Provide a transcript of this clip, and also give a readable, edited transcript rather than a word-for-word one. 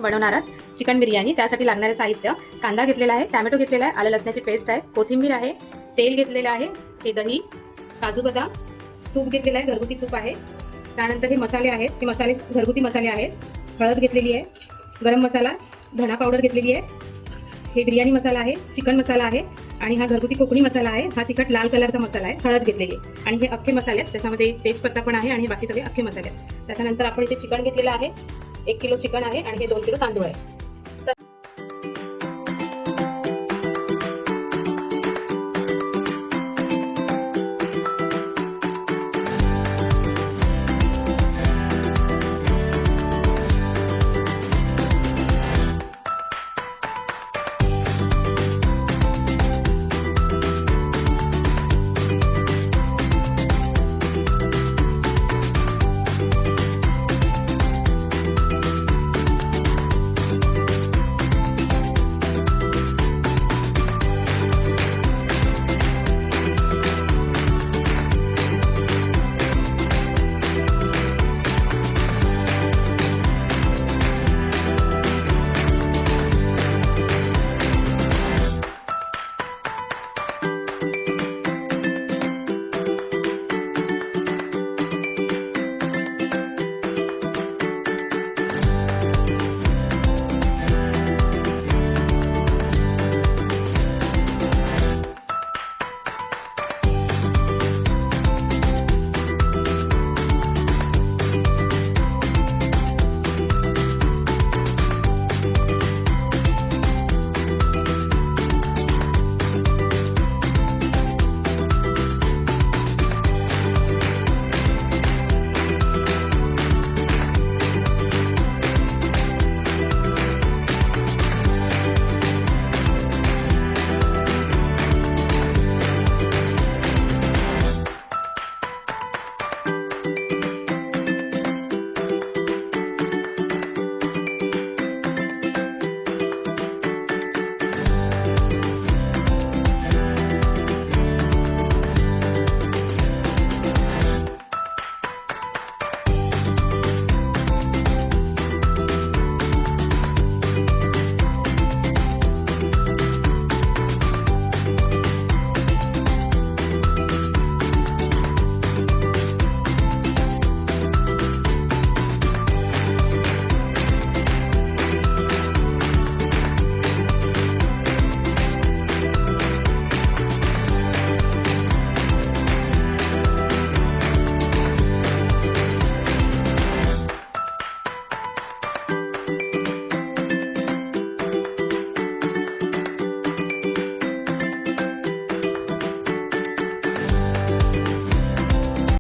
बनवणार आहात चिकन बिर्याणी। त्यासाठी लागणारे साहित्य: कांदा घेतलेला आहे, टोमॅटो घेतलेला आहे, आलं लसणाची पेस्ट आहे, कोथिंबीर आहे, तेल घेतलेलं आहे, हे दही, काजू बदाम, तूप घेतलेलं आहे, घरगुती तूप आहे। त्यानंतर हे मसाले आहेत, हे मसाले घरगुती मसाले आहेत। हळद घेतलेली आहे, गरम मसाला, धना पावडर घेतलेली आहे, हे बिर्याणी मसाला आहे, चिकन मसाला आहे आणि हा घरगुती कोकणी मसाला आहे। हा तिखट लाल कलरचा मसाला आहे, हळद घेतलेली आहे आणि हे अख्खे मसाले आहेत, त्याच्यामध्ये तेजपत्ता पण आहे आणि बाकी सगळे अख्खे मसाले आहेत। त्याच्यानंतर आपण इथे चिकन घेतलेलं आहे, 1 किलो चिकन आहे आणि हे 2 किलो तांदूळ आहे।